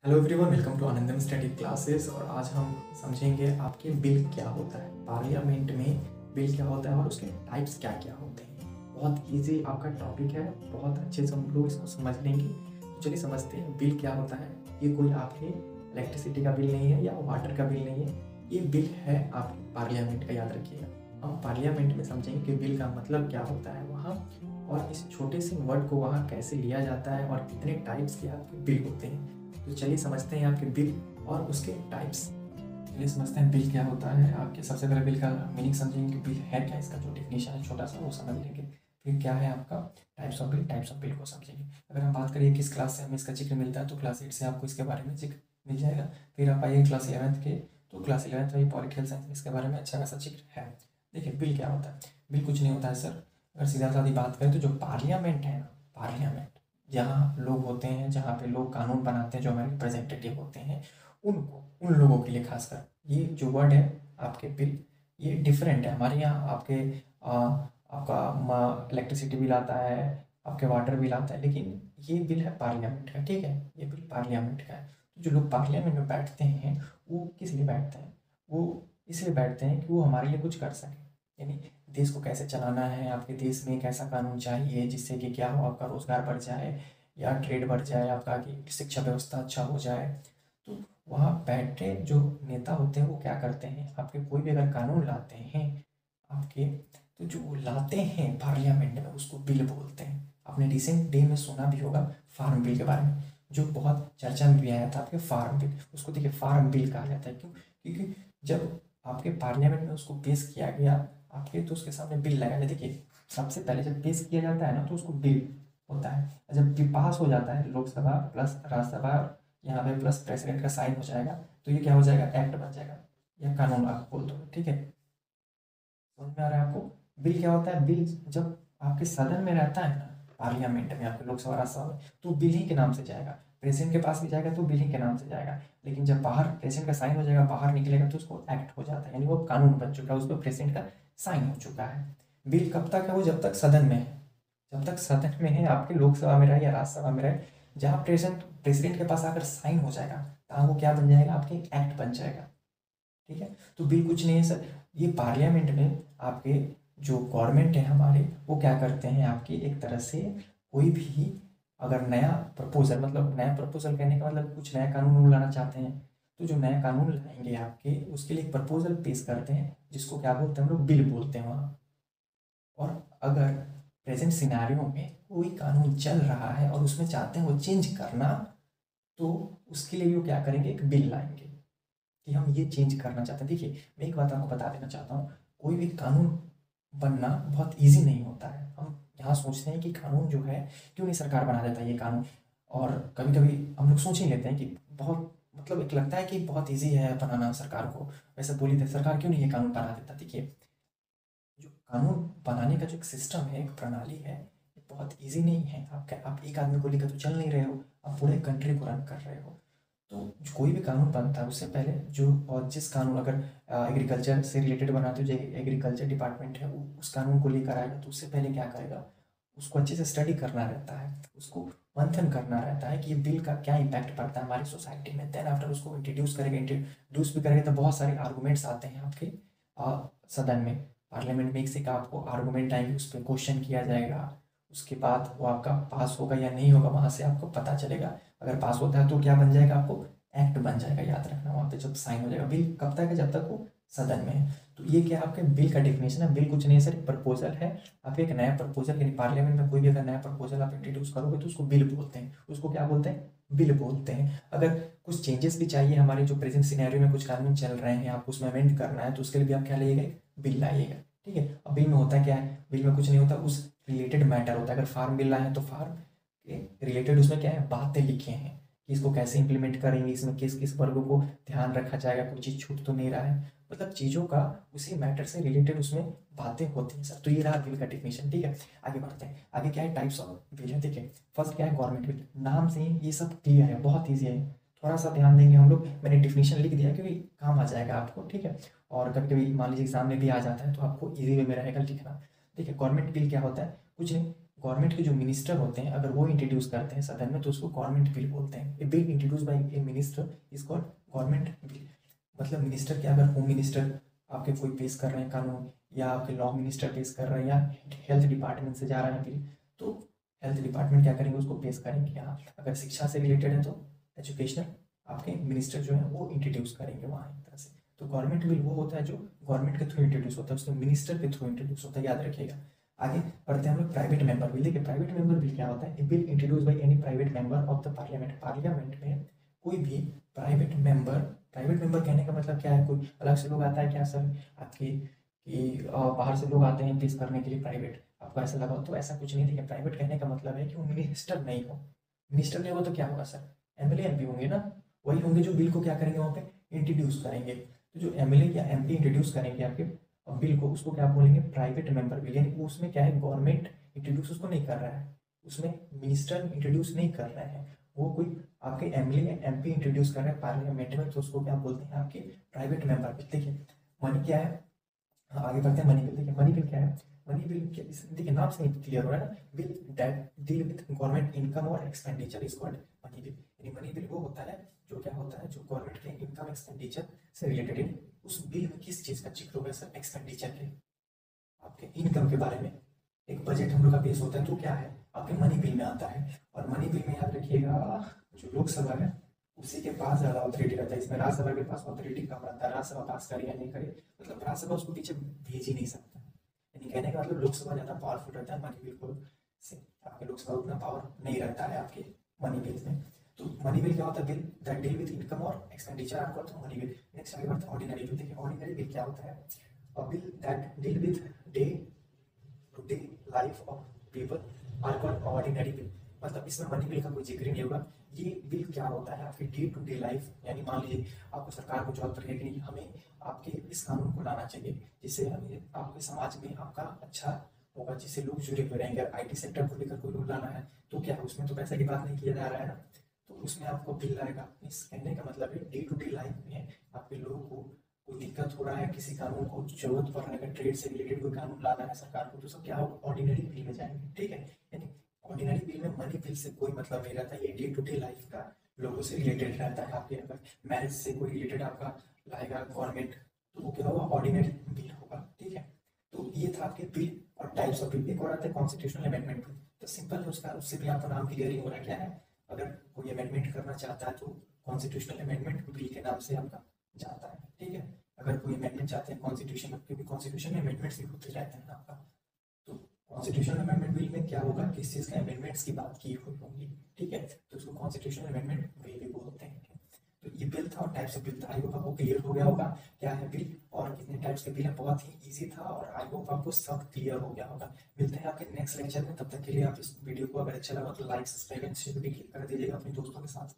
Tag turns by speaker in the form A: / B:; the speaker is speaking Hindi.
A: Hello everyone, welcome to Anandam study classes. और आज हम समझेंगे आपके बिल क्या होता है, पार्लियामेंट में बिल क्या होता है और उसके टाइप्स क्या क्या होते हैं। बहुत इजी आपका टॉपिक है, बहुत अच्छे से हम लोग इसको समझ लेंगे। तो चलिए समझते हैं बिल क्या होता है। ये कोई आपके इलेक्ट्रिसिटी का बिल नहीं है या वाटर का बिल नहीं है, ये बिल है आपके पार्लियामेंट का, याद रखिएगा। हम पार्लियामेंट में समझेंगे कि बिल का मतलब क्या होता है वहाँ, और इस छोटे से वर्ड को वहाँ कैसे लिया जाता है और कितने टाइप्स के आपके बिल होते हैं। तो चलिए समझते हैं आपके बिल और उसके टाइप्स। चलिए समझते हैं बिल क्या होता है। आपके सबसे पहले बिल का मीनिंग समझेंगे कि बिल है क्या, इसका जो डेफिनेशन है छोटा सा वो समझ लेंगे। फिर क्या है आपका टाइप्स ऑफ बिल को समझेंगे। अगर हम बात करें किस क्लास से हमें इसका जिक्र मिलता है, तो क्लास 8 से आपको इसके बारे में जिक्र मिल जाएगा। फिर आप आइए क्लास 11th के, तो क्लास 11th में पॉलिटिकल साइंस में इसके बारे में अच्छा खासा जिक्र है। देखिए बिल क्या होता है। बिल कुछ नहीं होता है सर, अगर सीधा साधी बात करें तो जो पार्लियामेंट है ना, पार्लियामेंट जहाँ लोग होते हैं, जहाँ पे लोग कानून बनाते हैं, जो हमारे रिप्रेजेंटेटिव होते हैं, उनको, उन लोगों के लिए खासकर ये जो वर्ड है आपके बिल, ये डिफरेंट है। हमारे यहाँ आपका इलेक्ट्रिसिटी बिल आता है, आपके वाटर बिल आता है, लेकिन ये बिल है पार्लियामेंट का। ठीक है, ये बिल पार्लियामेंट का है। तो जो लोग पार्लियामेंट में बैठते हैं वो किस लिए बैठते हैं? वो इसलिए बैठते हैं कि वो हमारे लिए कुछ कर सकें। यानी देश को कैसे चलाना है, आपके देश में कैसा कानून चाहिए जिससे कि क्या हो, आपका रोज़गार बढ़ जाए या ट्रेड बढ़ जाए, आपका कि शिक्षा व्यवस्था अच्छा हो जाए। तो वहाँ बैठे जो नेता होते हैं वो क्या करते हैं, आपके कोई भी अगर कानून लाते हैं आपके, तो जो वो लाते हैं पार्लियामेंट में उसको बिल बोलते हैं। आपने रिसेंट डे में सुना भी होगा फार्म बिल के बारे में, जो बहुत चर्चा में भी आया था। आपके फार्म बिल, उसको देखिए फार्म बिल कहा जाता है। क्यों? क्योंकि जब आपके पार्लियामेंट में उसको पेश किया गया आपके, तो उसके सामने बिल लगाया। देखिए सबसे पहले जब पेश किया जाता है ना, तो उसको बिल होता है। जब बिल पास हो जाता है, लोकसभा प्लस राज्यसभा, यहाँ पे प्लस प्रेसिडेंट का साइन हो जाएगा, तो ये क्या हो जाएगा, एक्ट बन जाएगा या कानून आप बोल दो। ठीक है, समझ में आ रहा है आपको? बिल क्या होता है? बिल जब आपके सदन में रहता है ना, पार्लियामेंट में, आपके लोकसभा राज्यसभा में, तो बिल ही के नाम से जाएगा। प्रेसिडेंट के पास भी जाएगा तो बिल ही के नाम से जाएगा। लेकिन जब बाहर प्रेसिडेंट का साइन हो जाएगा, बाहर निकलेगा, तो उसको एक्ट हो जाता है, यानी वो कानून बन चुका है, उस पर प्रेसिडेंट का साइन हो चुका है। बिल कब तक है? वो जब तक सदन में है, जब तक सदन में है, आपके लोकसभा में रहे या राज्यसभा में रहे, जहाँ प्रेसिडेंट प्रेसिडेंट के पास आकर साइन हो जाएगा, तहाँ वो क्या बन जाएगा, आपके एक्ट बन जाएगा। ठीक है, तो बिल कुछ नहीं है सर, ये पार्लियामेंट में आपके जो गवर्नमेंट है हमारे, वो क्या करते हैं, आपकी एक तरह से कोई भी अगर नया प्रपोजल, मतलब नया प्रपोजल कहने का मतलब कुछ नया कानून लाना चाहते हैं, तो जो नया कानून लाएंगे आपके, उसके लिए एक प्रपोजल पेश करते हैं, जिसको क्या बोलते हैं हम लोग, बिल बोलते हैं वहाँ। और अगर प्रेजेंट सिनेरियो में कोई कानून चल रहा है और उसमें चाहते हैं वो चेंज करना, तो उसके लिए भी वो क्या करेंगे, एक बिल लाएंगे कि हम ये चेंज करना चाहते हैं। देखिए मैं एक बात आपको बता देना चाहता हूँ, कोई भी कानून बनना बहुत इजी नहीं होता है। हम यहाँ सोचते हैं कि कानून जो है, क्यों नहीं सरकार बना देता ये कानून, और कभी कभी हम लोग सोच ही लेते हैं कि बहुत, मतलब एक लगता है कि बहुत इजी है बनाना, सरकार को वैसे बोल ही दे, सरकार क्यों नहीं ये कानून बना देता। देखिए जो कानून बनाने का जो एक सिस्टम है, एक प्रणाली है, ये बहुत इजी नहीं है। आप एक आदमी को लेकर तो चल नहीं रहे हो, आप पूरे कंट्री को रन कर रहे हो। तो जो कोई भी कानून बनता है उससे पहले जो, और जिस कानून अगर एग्रीकल्चर से रिलेटेड बनाते हो, जो एग्रीकल्चर डिपार्टमेंट है वो उस कानून को लेकर आएगा, तो उससे पहले क्या करेगा, उसको अच्छे से स्टडी करना रहता है, उसको मंथन करना रहता है कि ये बिल का क्या इम्पैक्ट पड़ता है हमारी सोसाइटी में। देन आफ्टर उसको इंट्रोड्यूस करेगा, इंट्रोड्यूस भी करेगा, तो बहुत सारे आर्गूमेंट्स आते हैं आपके सदन में, पार्लियामेंट में। एक से एक आपको आर्गूमेंट आएंगे, उस पर क्वेश्चन किया जाएगा, उसके बाद वो आपका पास होगा या नहीं होगा, वहाँ से आपको पता चलेगा। अगर पास होता है तो क्या बन जाएगा, आपको एक्ट बन जाएगा, याद रखना। वहाँ पे जब साइन हो जाएगा, बिल कब तक है, जब तक वो सदन में है। तो ये क्या आपके बिल का डेफिनेशन है। बिल कुछ नहीं है सर, एक प्रपोजल है। आप एक नया प्रपोजल, यानी पार्लियामेंट में कोई भी अगर नया प्रपोजल आप इंट्रोड्यूस करोगे, तो उसको बिल बोलते हैं। उसको क्या बोलते हैं, बिल बोलते हैं। अगर कुछ चेंजेस भी चाहिए, हमारे जो प्रेजेंट सिनेरियो में कुछ कानून चल रहे हैं, आपको उसमें अमेंड करना है, तो उसके लिए भी आप क्या लाइएगा, बिल लाइएगा। ठीक है, अब बिल में होता क्या है, बिल में कुछ नहीं होता, उस रिलेटेड मैटर होता है। अगर फार्म बिल लाए हैं तो फार्म के रिलेटेड उसमें क्या है, बातें लिखी हैं कि इसको कैसे इंप्लीमेंट करेंगे, इसमें किस किस वर्गों को ध्यान रखा जाएगा, कोई चीज़ छूट तो नहीं रहा है, मतलब चीज़ों का उसी मैटर से रिलेटेड उसमें बातें होती हैं सर। तो ये रहा बिल का डेफिनेशन। ठीक है, आगे बढ़ते हैं। आगे क्या है, टाइप्स ऑफ बिल है। ठीक है, फर्स्ट क्या है, गवर्नमेंट बिल। नाम से ही ये सब क्लियर है, बहुत ईजी है। थोड़ा सा ध्यान देंगे हम लोग, मैंने डिफिनेशन लिख दिया क्योंकि काम आ जाएगा आपको। ठीक है, और कभी कभी मान लीजिए एग्जाम में भी आ जाता है, तो आपको ईजी वे में रहेगा लिखना। देखिए गवर्नमेंट बिल क्या होता है, कुछ नहीं, गवर्नमेंट के जो मिनिस्टर होते हैं अगर वो इंट्रोड्यूस करते हैं सदन में तो उसको गवर्नमेंट बिल बोलते हैं। A bill introduce by a minister is called government bill. मतलब मिनिस्टर क्या, अगर होम मिनिस्टर आपके कोई पेश कर रहे हैं कानून, या आपके लॉ मिनिस्टर पेश कर रहे हैं, या हेल्थ डिपार्टमेंट से जा रहा है बिल, तो हेल्थ डिपार्टमेंट क्या करेंगे, उसको पेश करेंगे। यहाँ अगर शिक्षा से रिलेटेड है तो एजुकेशनल आपके मिनिस्टर जो है वो इंट्रोड्यूस करेंगे वहाँ एक तरह से। तो गवर्नमेंट बिल वो होता है जो गवर्नमेंट के थ्रू इंट्रोड्यूस होता है, उसमें मिनिस्टर के थ्रू इंट्रोड्यूस होता है, याद रखिएगा। आगे बढ़ते हैं हम लोग प्राइवेट मेंबर बिल। देखिए प्राइवेट मेंबर बिल क्या होता है, bill introduce by any private member of the parliament. Parliament में कोई भी प्राइवेट मेंबर कहने का मतलब क्या है, कोई अलग से लोग आता है क्या सर आपकी कि बाहर से लोग आते हैं पेश करने के लिए प्राइवेट, आपको ऐसा लगा तो ऐसा कुछ नहीं। देखिए प्राइवेट कहने का मतलब है कि वो मिनिस्टर नहीं हो। मिनिस्टर नहीं हो तो क्या होगा सर, एमएलए एमपी होंगे ना, वही होंगे जो बिल को क्या करेंगे वहाँ पे इंट्रोड्यूस करेंगे। तो जो एमएलए या एमपी इंट्रोड्यूस करेंगे आपके बिल को, उसको क्या बोलेंगे, प्राइवेट मेंबर बिल। यानी उसमें क्या है, गवर्नमेंट इंट्रोड्यूस उसको नहीं कर रहा है, उसमें मिनिस्टर इंट्रोड्यूस नहीं कर रहे हैं, वो कोई आपके एमएलए या एमपी इंट्रोड्यूस कर रहे हैं पार्लियामेंट में, तो उसको क्या बोलते हैं आपके प्राइवेट मेंबर बिल। देखिए मनी क्या है, आगे बढ़ते हैं। मनी बिल देखिए, मनी बिल क्या है, मनी बिल देखिए नाम से ही क्लियर हो रहा है ना, bill that deal with government income और expenditure is called money bill. यानी मनी बिल वो होता है जो क्या होता है, जो गवर्नमेंट के इनकम एक्सपेंडिचर से रिलेटेड है। उस बिल में किस चीज़ का जिक्र होगा सर, एक्सपेंडिचर के, आपके इनकम के बारे में। एक बजट हम लोग का पेश होता है तो क्या है आपके मनी बिल में आता है। और मनी बिल में याद रखिएगा जो लोकसभा है उसी के पास ज़्यादा ऑथोरिटी रहता है, इसमें राज्यसभा के पास ऑथोरिटी कम रहता है। राज्यसभा पास करे या नहीं करे, मतलब राज्यसभा उसको पीछे भेज ही नहीं सकता। यानी कहने का मतलब लोकसभा ज़्यादा पावरफुल रहता है मनी बिल को से, आपके लोकसभा उतना पावर नहीं रहता है आपके मनी बिल में। तो मनी बिल क्या होता है, bill that deal with income और एक्सपेंडिचर आपको तो मनी बिल। नेक्स्ट आगे बढ़ते हैं ऑर्डिनरी बिल। देखिए ऑर्डिनरी बिल क्या होता है, a bill that deal with day to day life of people are called ordinary bill। मतलब इसमें मनी बिल का कोई जिक्र नहीं होगा। ये बिल क्या होता है आपकी डे टू डे लाइफ, यानी मान लीजिए आपको सरकार को जॉब पर है कि हमें आपके इस कानून को लाना चाहिए जिससे हमें आपके समाज में आपका अच्छा होगा, जिससे लोग जुड़े हुए रहेंगे। आईटी सेक्टर को लेकर कोई रूल लाना है तो क्या है, उसमें तो पैसे की बात नहीं किया जा रहा है ना, तो उसमें आपको बिल लाएगा। इस कहने का मतलब है डे टू डे लाइफ में आपके लोगों को कोई दिक्कत हो रहा है, किसी कानून को जरूरत पड़ रहा है, ट्रेड से रिलेटेड कोई कानून लाना है सरकार को, तो सब क्या होगा, ऑर्डिनरी बिल में जाएंगे। ठीक है, यानी ऑर्डिनरी बिल में मनी बिल से कोई मतलब नहीं रहता, ये डे टू डे लाइफ का लोगों से रिलेटेड रहता है। आपके अगर मैरिज से कोई रिलेटेड आपका लाएगा गवर्नमेंट तो वो क्या होगा, ऑर्डिनरी बिल होगा। ठीक है, तो ये था आपके बिल और टाइप्स ऑफ बिल। एक और आता है कॉन्स्टिट्यूशनल अमेंडमेंट बिल, तो सिंपल है उसका, उससे भी आपका नाम क्लियर ही हो रहा है क्या है, अगर कोई अमेंडमेंट करना चाहता है तो कॉन्स्टिट्यूशनल अमेंडमेंट बिल के नाम से आपका जाता है। ठीक है, अगर कोई अमेंडमेंट चाहते हैं कॉन्स्टिट्यूशन में, क्योंकि कॉन्स्टिट्यूशन में अमेंडमेंट्स भी होते रहते हैं आपका, तो कॉन्स्टिट्यूशनल अमेंडमेंट बिल में क्या होगा, किस चीज़ के अमेंडमेंट्स की बात की हुई होगी। ठीक है, तो उसको कॉन्स्टिट्यूशनल अमेंडमेंट बिल भी बोलते हैं। तो ये बिल था और टाइप्स ऑफ बिल था, आई होप आपको क्लियर हो गया होगा क्या है बिल और कितने टाइप्स के बिल है। बहुत ही इजी था और आई होप आपको सब क्लियर हो गया होगा। मिलते हैं आपके नेक्स्ट लेक्चर में, तब तक के लिए आप इस वीडियो को अगर अच्छा लगा तो लाइक सब्सक्राइब एंड शेयर भी क्लिक कर दीजिएगा अपने दोस्तों के साथ।